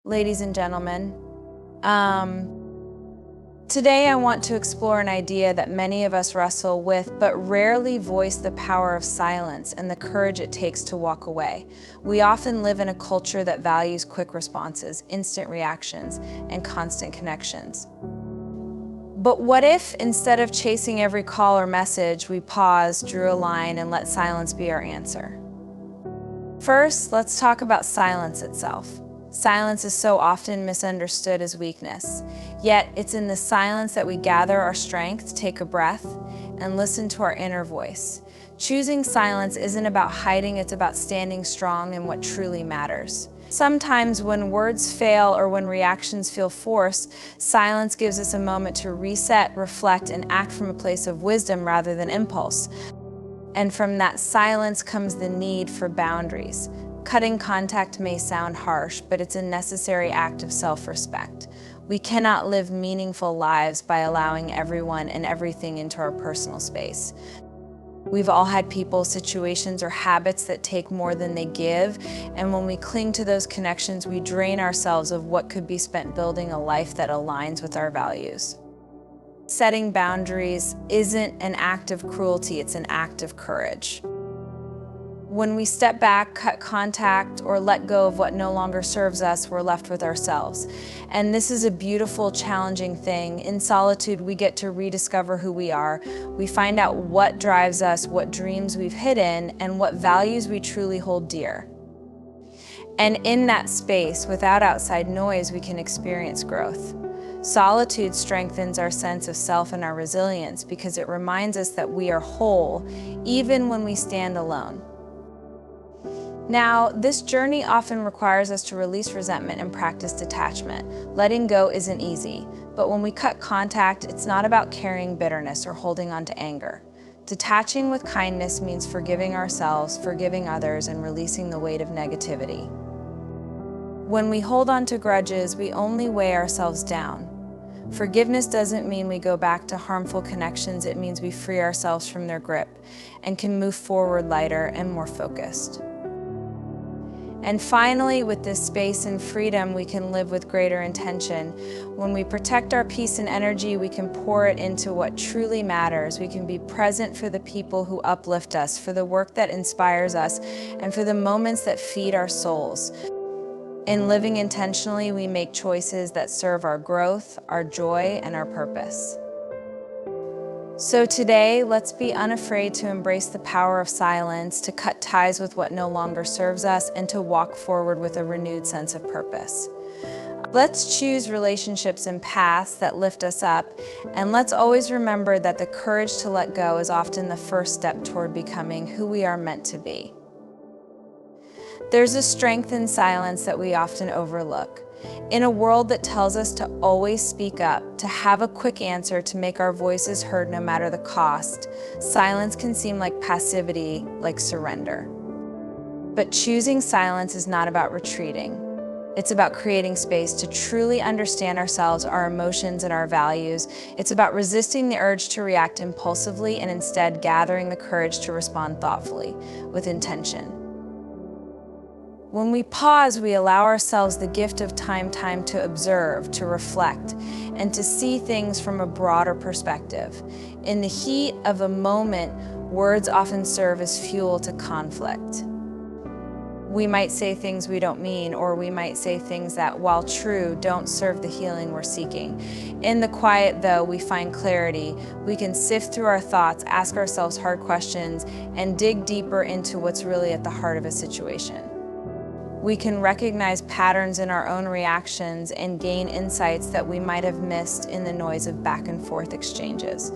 Ladies and gentlemen. Today I want to explore an idea that many of us wrestle with but rarely voice: the power of silence and the courage it takes to walk away. We often live in a culture that values quick responses, instant reactions, and constant connections. But what if, instead of chasing every call or message, we paused, drew a line, and let silence be our answer? First, let's talk about silence itself. Silence is so often misunderstood as weakness, yet it's in the silence that we gather our strength, take a breath, and listen to our inner voice. Choosing silence isn't about hiding, it's about standing strong in what truly matters. Sometimes when words fail or when reactions feel forced, silence gives us a moment to reset, reflect, and act from a place of wisdom rather than impulse. And from that silence comes the need for boundaries. Cutting contact may sound harsh, but it's a necessary act of self-respect. We cannot live meaningful lives by allowing everyone and everything into our personal space. We've all had people, situations, or habits that take more than they give, and when we cling to those connections, we drain ourselves of what could be spent building a life that aligns with our values. Setting boundaries isn't an act of cruelty, it's an act of courage. When we step back, cut contact, or let go of what no longer serves us, we're left with ourselves. And this is a beautiful, challenging thing. In solitude, we get to rediscover who we are. We find out what drives us, what dreams we've hidden, and what values we truly hold dear. And in that space, without outside noise, we can experience growth. Solitude strengthens our sense of self and our resilience because it reminds us that we are whole, even when we stand alone. Now, this journey often requires us to release resentment and practice detachment. Letting go isn't easy, but when we cut contact, it's not about carrying bitterness or holding on to anger. Detaching with kindness means forgiving ourselves, forgiving others, and releasing the weight of negativity. When we hold on to grudges, we only weigh ourselves down. Forgiveness doesn't mean we go back to harmful connections, it means we free ourselves from their grip and can move forward lighter and more focused. And finally, with this space and freedom, we can live with greater intention. When we protect our peace and energy, we can pour it into what truly matters. We can be present for the people who uplift us, for the work that inspires us, and for the moments that feed our souls. In living intentionally, we make choices that serve our growth, our joy, and our purpose. So today, let's be unafraid to embrace the power of silence, to cut ties with what no longer serves us, and to walk forward with a renewed sense of purpose. Let's choose relationships and paths that lift us up, and let's always remember that the courage to let go is often the first step toward becoming who we are meant to be. There's a strength in silence that we often overlook. In a world that tells us to always speak up, to have a quick answer, to make our voices heard no matter the cost, silence can seem like passivity, like surrender. But choosing silence is not about retreating. It's about creating space to truly understand ourselves, our emotions, and our values. It's about resisting the urge to react impulsively and instead gathering the courage to respond thoughtfully, with intention. When we pause, we allow ourselves the gift of time to observe, to reflect, and to see things from a broader perspective. In the heat of a moment, words often serve as fuel to conflict. We might say things we don't mean, or we might say things that, while true, don't serve the healing we're seeking. In the quiet, though, we find clarity. We can sift through our thoughts, ask ourselves hard questions, and dig deeper into what's really at the heart of a situation. We can recognize patterns in our own reactions and gain insights that we might have missed in the noise of back and forth exchanges.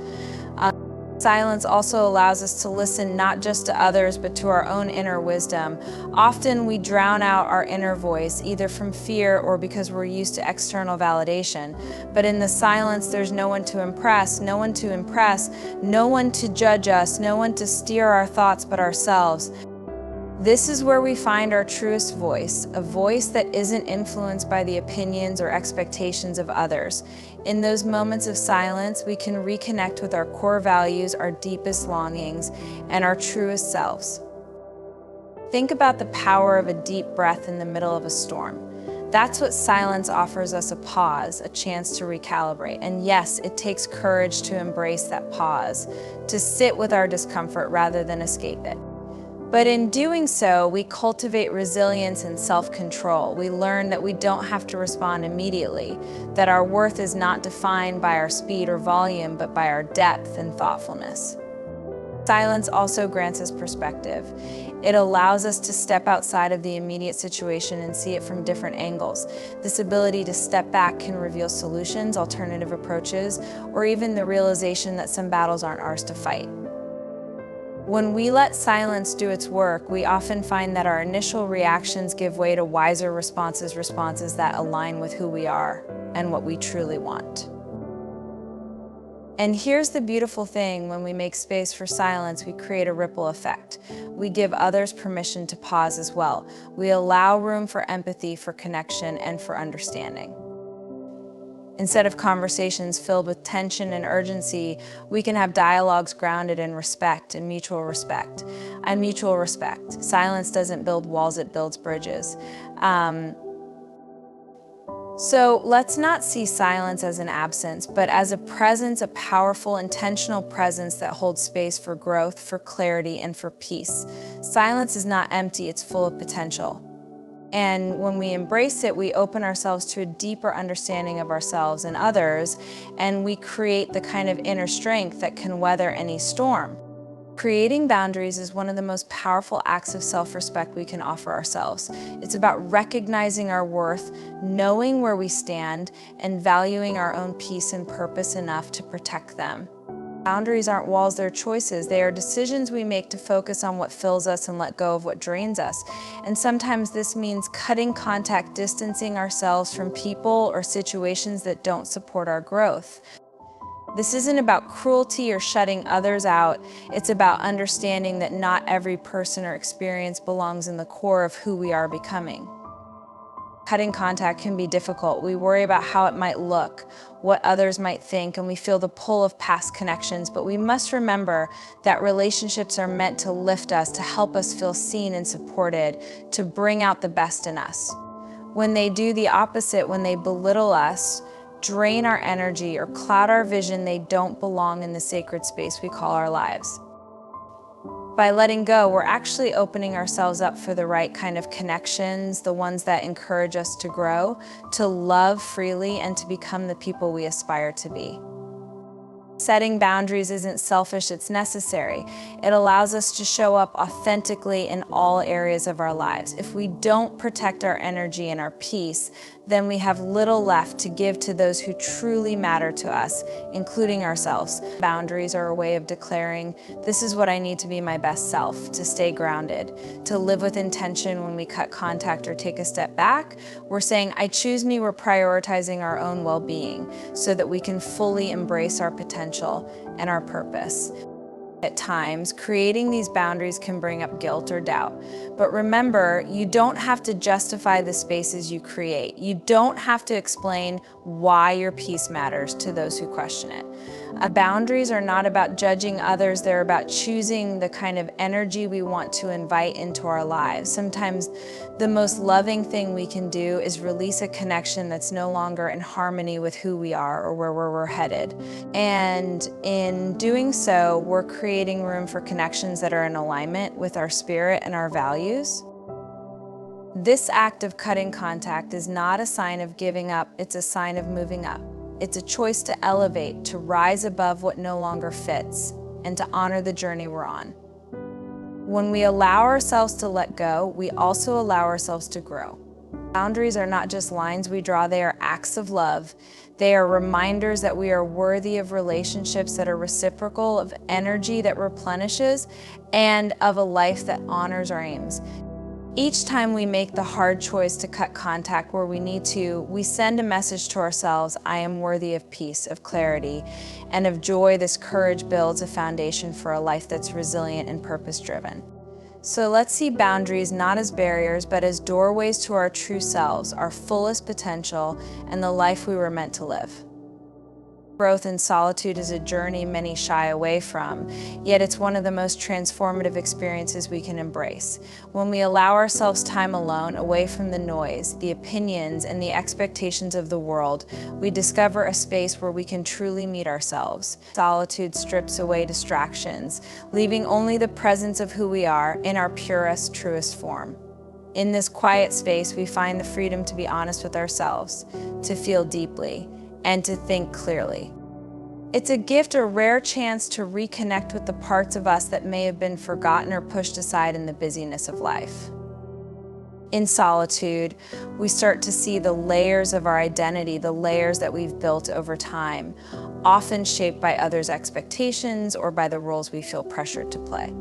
Silence also allows us to listen not just to others, but to our own inner wisdom. Often we drown out our inner voice, either from fear or because we're used to external validation. But in the silence, there's no one to impress, no one to impress, no one to judge us, no one to steer our thoughts but ourselves. This is where we find our truest voice, a voice that isn't influenced by the opinions or expectations of others. In those moments of silence, we can reconnect with our core values, our deepest longings, and our truest selves. Think about the power of a deep breath in the middle of a storm. That's what silence offers us: a pause, a chance to recalibrate. And yes, it takes courage to embrace that pause, to sit with our discomfort rather than escape it. But in doing so, we cultivate resilience and self-control. We learn that we don't have to respond immediately, that our worth is not defined by our speed or volume, but by our depth and thoughtfulness. Silence also grants us perspective. It allows us to step outside of the immediate situation and see it from different angles. This ability to step back can reveal solutions, alternative approaches, or even the realization that some battles aren't ours to fight. When we let silence do its work, we often find that our initial reactions give way to wiser responses that align with who we are and what we truly want. And here's the beautiful thing: when we make space for silence, we create a ripple effect. We give others permission to pause as well. We allow room for empathy, for connection, and for understanding. Instead of conversations filled with tension and urgency, we can have dialogues grounded in respect and mutual respect. And mutual respect. Silence doesn't build walls, it builds bridges. So let's not see silence as an absence, but as a presence, a powerful, intentional presence that holds space for growth, for clarity, and for peace. Silence is not empty, it's full of potential. And when we embrace it, we open ourselves to a deeper understanding of ourselves and others, and we create the kind of inner strength that can weather any storm. Creating boundaries is one of the most powerful acts of self-respect we can offer ourselves. It's about recognizing our worth, knowing where we stand, and valuing our own peace and purpose enough to protect them. Boundaries aren't walls, they're choices. They are decisions we make to focus on what fills us and let go of what drains us. And sometimes this means cutting contact, distancing ourselves from people or situations that don't support our growth. This isn't about cruelty or shutting others out. It's about understanding that not every person or experience belongs in the core of who we are becoming. Cutting contact can be difficult. We worry about how it might look, what others might think, and we feel the pull of past connections. But we must remember that relationships are meant to lift us, to help us feel seen and supported, to bring out the best in us. When they do the opposite, when they belittle us, drain our energy, or cloud our vision, they don't belong in the sacred space we call our lives. By letting go, we're actually opening ourselves up for the right kind of connections, the ones that encourage us to grow, to love freely, and to become the people we aspire to be. Setting boundaries isn't selfish, it's necessary. It allows us to show up authentically in all areas of our lives. If we don't protect our energy and our peace, then we have little left to give to those who truly matter to us, including ourselves. Boundaries are a way of declaring, this is what I need to be my best self, to stay grounded, to live with intention. When we cut contact or take a step back, we're saying, I choose me. We're prioritizing our own well-being so that we can fully embrace our potential and our purpose. At times, creating these boundaries can bring up guilt or doubt. But remember, you don't have to justify the spaces you create. You don't have to explain why your peace matters to those who question it. Boundaries are not about judging others, they're about choosing the kind of energy we want to invite into our lives. Sometimes the most loving thing we can do is release a connection that's no longer in harmony with who we are or where we're headed. And in doing so, we're creating room for connections that are in alignment with our spirit and our values. This act of cutting contact is not a sign of giving up, it's a sign of moving up. It's a choice to elevate, to rise above what no longer fits, and to honor the journey we're on. When we allow ourselves to let go, we also allow ourselves to grow. Boundaries are not just lines we draw, they are acts of love. They are reminders that we are worthy of relationships that are reciprocal, of energy that replenishes, and of a life that honors our aims. Each time we make the hard choice to cut contact where we need to, we send a message to ourselves, I am worthy of peace, of clarity, and of joy. This courage builds a foundation for a life that's resilient and purpose-driven. So let's see boundaries not as barriers, but as doorways to our true selves, our fullest potential, and the life we were meant to live. Growth in solitude is a journey many shy away from, yet it's one of the most transformative experiences we can embrace. When we allow ourselves time alone, away from the noise, the opinions, and the expectations of the world, we discover a space where we can truly meet ourselves. Solitude strips away distractions, leaving only the presence of who we are in our purest, truest form. In this quiet space, we find the freedom to be honest with ourselves, to feel deeply, and to think clearly. It's a gift, a rare chance to reconnect with the parts of us that may have been forgotten or pushed aside in the busyness of life. In solitude, we start to see the layers of our identity, the layers that we've built over time, often shaped by others' expectations or by the roles we feel pressured to play.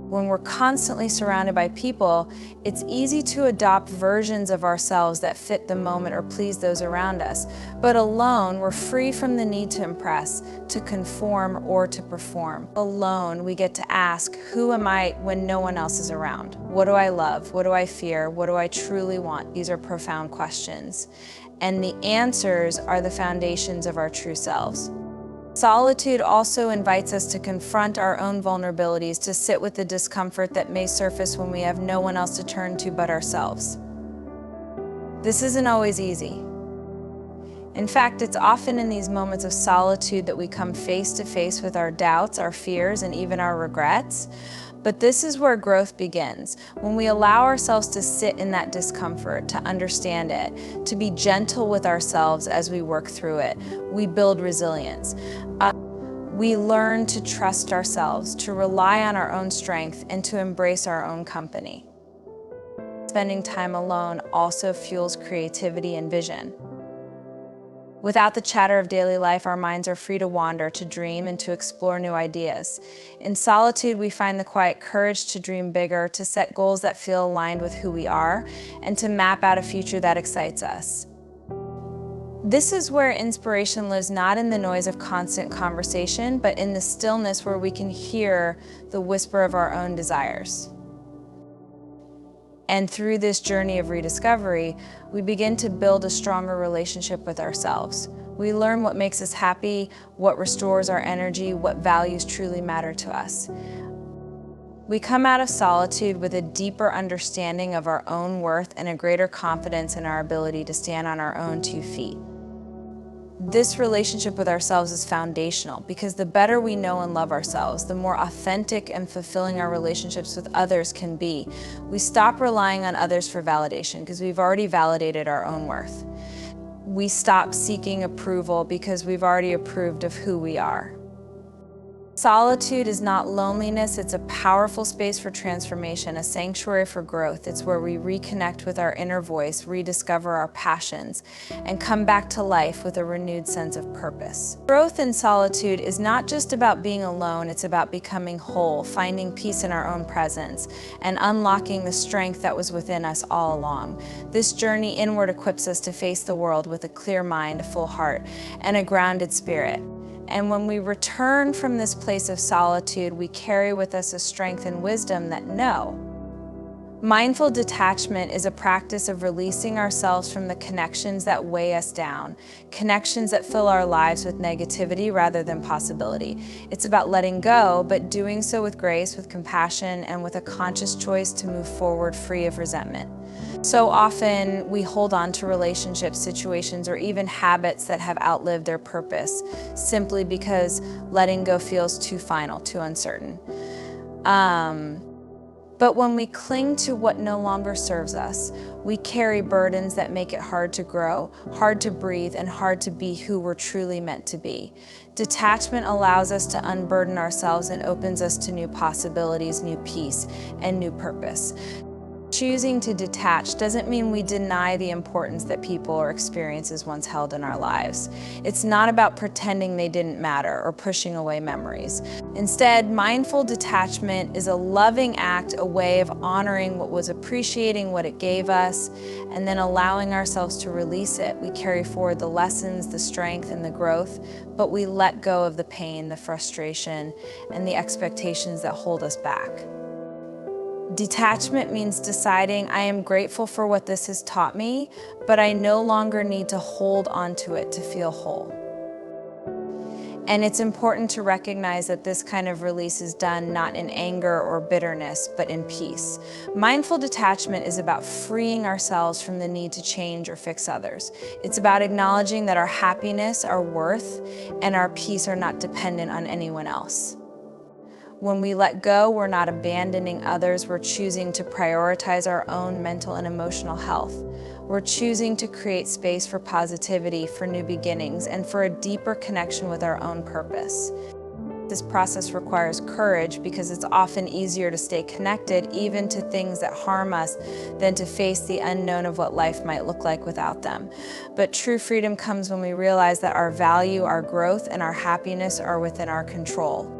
When we're constantly surrounded by people, it's easy to adopt versions of ourselves that fit the moment or please those around us. But alone, we're free from the need to impress, to conform, or to perform. Alone, we get to ask, who am I when no one else is around? What do I love? What do I fear? What do I truly want? These are profound questions. And the answers are the foundations of our true selves. Solitude also invites us to confront our own vulnerabilities, to sit with the discomfort that may surface when we have no one else to turn to but ourselves. This isn't always easy. In fact, it's often in these moments of solitude that we come face to face with our doubts, our fears, and even our regrets. But this is where growth begins, when we allow ourselves to sit in that discomfort, to understand it, to be gentle with ourselves as we work through it. We build resilience. We learn to trust ourselves, to rely on our own strength, and to embrace our own company. Spending time alone also fuels creativity and vision. Without the chatter of daily life, our minds are free to wander, to dream, and to explore new ideas. In solitude, we find the quiet courage to dream bigger, to set goals that feel aligned with who we are, and to map out a future that excites us. This is where inspiration lives, not in the noise of constant conversation, but in the stillness where we can hear the whisper of our own desires. And through this journey of rediscovery, we begin to build a stronger relationship with ourselves. We learn what makes us happy, what restores our energy, what values truly matter to us. We come out of solitude with a deeper understanding of our own worth and a greater confidence in our ability to stand on our own 2 feet. This relationship with ourselves is foundational because the better we know and love ourselves, the more authentic and fulfilling our relationships with others can be. We stop relying on others for validation because we've already validated our own worth. We stop seeking approval because we've already approved of who we are. Solitude is not loneliness, it's a powerful space for transformation, a sanctuary for growth. It's where we reconnect with our inner voice, rediscover our passions, and come back to life with a renewed sense of purpose. Growth in solitude is not just about being alone, it's about becoming whole, finding peace in our own presence, and unlocking the strength that was within us all along. This journey inward equips us to face the world with a clear mind, a full heart, and a grounded spirit. And when we return from this place of solitude, we carry with us a strength and wisdom that know. Mindful detachment is a practice of releasing ourselves from the connections that weigh us down, connections that fill our lives with negativity rather than possibility. It's about letting go, but doing so with grace, with compassion, and with a conscious choice to move forward free of resentment. So often we hold on to relationships, situations, or even habits that have outlived their purpose, simply because letting go feels too final, too uncertain. But when we cling to what no longer serves us, we carry burdens that make it hard to grow, hard to breathe, and hard to be who we're truly meant to be. Detachment allows us to unburden ourselves and opens us to new possibilities, new peace, and new purpose. Choosing to detach doesn't mean we deny the importance that people or experiences once held in our lives. It's not about pretending they didn't matter or pushing away memories. Instead, mindful detachment is a loving act, a way of honoring what was, appreciating what it gave us, and then allowing ourselves to release it. We carry forward the lessons, the strength, and the growth, but we let go of the pain, the frustration, and the expectations that hold us back. Detachment means deciding, I am grateful for what this has taught me, but I no longer need to hold on to it to feel whole. And it's important to recognize that this kind of release is done not in anger or bitterness, but in peace. Mindful detachment is about freeing ourselves from the need to change or fix others. It's about acknowledging that our happiness, our worth, and our peace are not dependent on anyone else. When we let go, we're not abandoning others, we're choosing to prioritize our own mental and emotional health. We're choosing to create space for positivity, for new beginnings, and for a deeper connection with our own purpose. This process requires courage because it's often easier to stay connected even to things that harm us than to face the unknown of what life might look like without them. But true freedom comes when we realize that our value, our growth, and our happiness are within our control.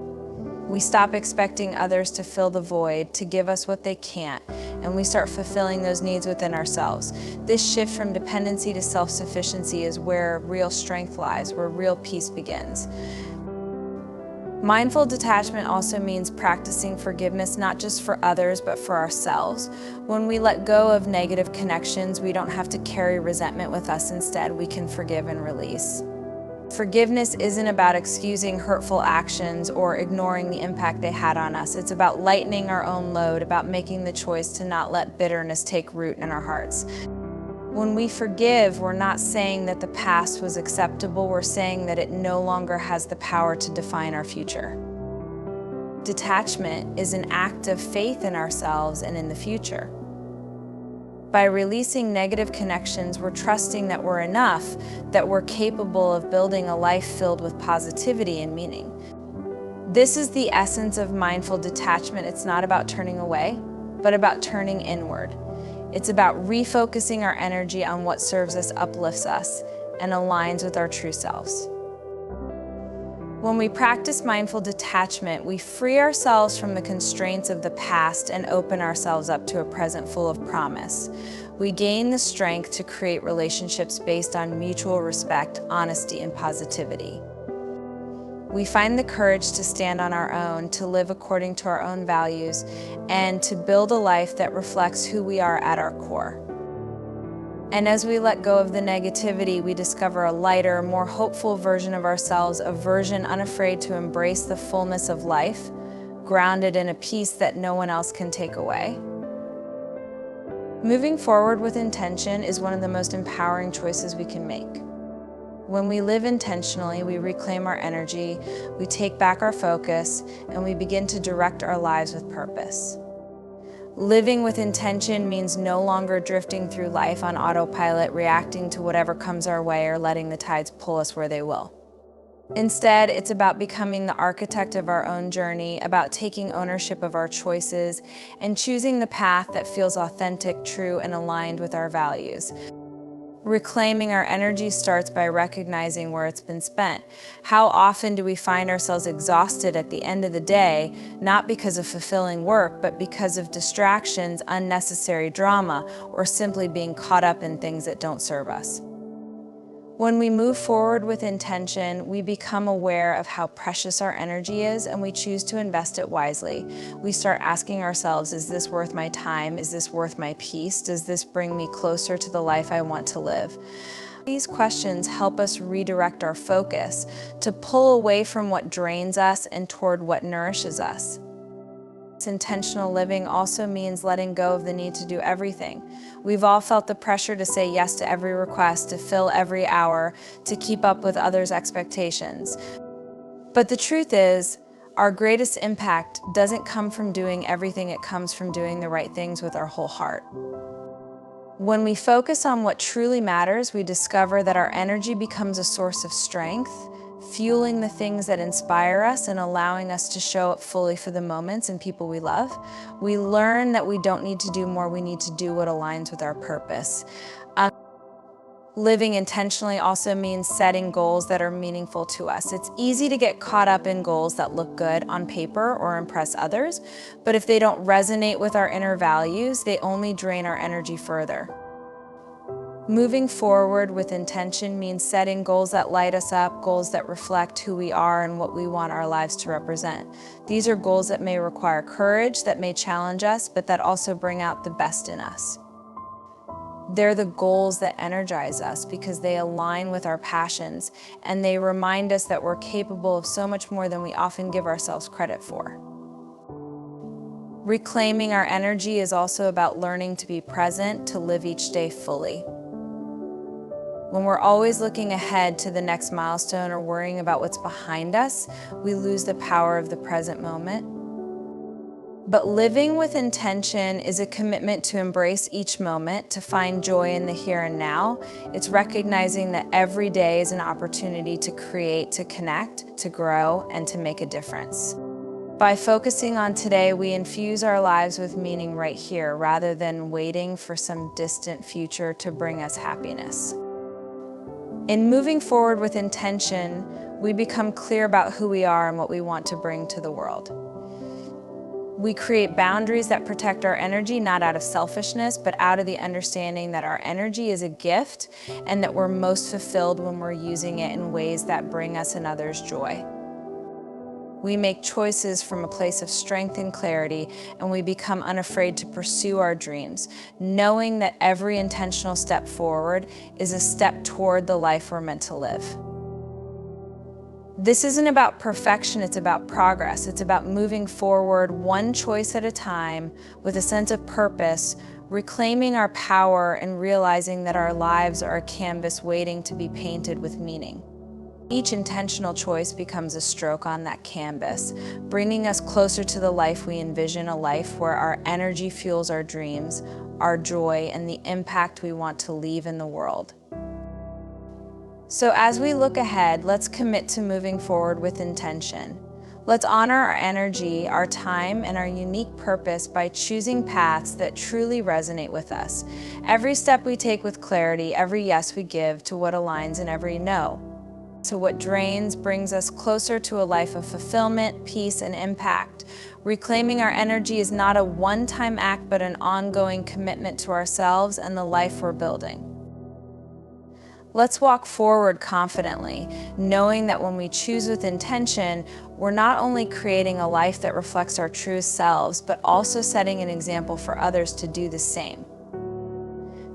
We stop expecting others to fill the void, to give us what they can't, and we start fulfilling those needs within ourselves. This shift from dependency to self-sufficiency is where real strength lies, where real peace begins. Mindful detachment also means practicing forgiveness, not just for others, but for ourselves. When we let go of negative connections, we don't have to carry resentment with us. Instead, we can forgive and release. Forgiveness isn't about excusing hurtful actions or ignoring the impact they had on us. It's about lightening our own load, about making the choice to not let bitterness take root in our hearts. When we forgive, we're not saying that the past was acceptable, we're saying that it no longer has the power to define our future. Detachment is an act of faith in ourselves and in the future. By releasing negative connections, we're trusting that we're enough, that we're capable of building a life filled with positivity and meaning. This is the essence of mindful detachment. It's not about turning away, but about turning inward. It's about refocusing our energy on what serves us, uplifts us, and aligns with our true selves. When we practice mindful detachment, we free ourselves from the constraints of the past and open ourselves up to a present full of promise. We gain the strength to create relationships based on mutual respect, honesty, and positivity. We find the courage to stand on our own, to live according to our own values, and to build a life that reflects who we are at our core. And as we let go of the negativity, we discover a lighter, more hopeful version of ourselves, a version unafraid to embrace the fullness of life, grounded in a peace that no one else can take away. Moving forward with intention is one of the most empowering choices we can make. When we live intentionally, we reclaim our energy, we take back our focus, and we begin to direct our lives with purpose. Living with intention means no longer drifting through life on autopilot, reacting to whatever comes our way or letting the tides pull us where they will. Instead, it's about becoming the architect of our own journey, about taking ownership of our choices, and choosing the path that feels authentic, true, and aligned with our values. Reclaiming our energy starts by recognizing where it's been spent. How often do we find ourselves exhausted at the end of the day, not because of fulfilling work, but because of distractions, unnecessary drama, or simply being caught up in things that don't serve us? When we move forward with intention, we become aware of how precious our energy is, and we choose to invest it wisely. We start asking ourselves, is this worth my time? Is this worth my peace? Does this bring me closer to the life I want to live? These questions help us redirect our focus to pull away from what drains us and toward what nourishes us. Intentional living also means letting go of the need to do everything. We've all felt the pressure to say yes to every request, to fill every hour, to keep up with others' expectations. But the truth is, our greatest impact doesn't come from doing everything, it comes from doing the right things with our whole heart. When we focus on what truly matters, we discover that our energy becomes a source of strength, fueling the things that inspire us and allowing us to show up fully for the moments and people we love. We learn that we don't need to do more, we need to do what aligns with our purpose. Living intentionally also means setting goals that are meaningful to us. It's easy to get caught up in goals that look good on paper or impress others, but if they don't resonate with our inner values, they only drain our energy further. Moving forward with intention means setting goals that light us up, goals that reflect who we are and what we want our lives to represent. These are goals that may require courage, that may challenge us, but that also bring out the best in us. They're the goals that energize us because they align with our passions and they remind us that we're capable of so much more than we often give ourselves credit for. Reclaiming our energy is also about learning to be present, to live each day fully. When we're always looking ahead to the next milestone or worrying about what's behind us, we lose the power of the present moment. But living with intention is a commitment to embrace each moment, to find joy in the here and now. It's recognizing that every day is an opportunity to create, to connect, to grow, and to make a difference. By focusing on today, we infuse our lives with meaning right here, rather than waiting for some distant future to bring us happiness. In moving forward with intention, we become clear about who we are and what we want to bring to the world. We create boundaries that protect our energy, not out of selfishness, but out of the understanding that our energy is a gift and that we're most fulfilled when we're using it in ways that bring us and others joy. We make choices from a place of strength and clarity, and we become unafraid to pursue our dreams, knowing that every intentional step forward is a step toward the life we're meant to live. This isn't about perfection, it's about progress. It's about moving forward one choice at a time with a sense of purpose, reclaiming our power and realizing that our lives are a canvas waiting to be painted with meaning. Each intentional choice becomes a stroke on that canvas, bringing us closer to the life we envision, a life where our energy fuels our dreams, our joy, and the impact we want to leave in the world. So as we look ahead, let's commit to moving forward with intention. Let's honor our energy, our time, and our unique purpose by choosing paths that truly resonate with us. Every step we take with clarity, every yes we give to what aligns, and every no to what drains brings us closer to a life of fulfillment, peace, and impact. Reclaiming our energy is not a one-time act, but an ongoing commitment to ourselves and the life we're building. Let's walk forward confidently, knowing that when we choose with intention, we're not only creating a life that reflects our true selves, but also setting an example for others to do the same.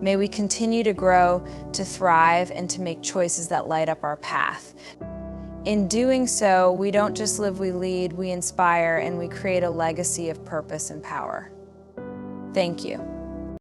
May we continue to grow, to thrive, and to make choices that light up our path. In doing so, we don't just live, we lead, we inspire, and we create a legacy of purpose and power. Thank you.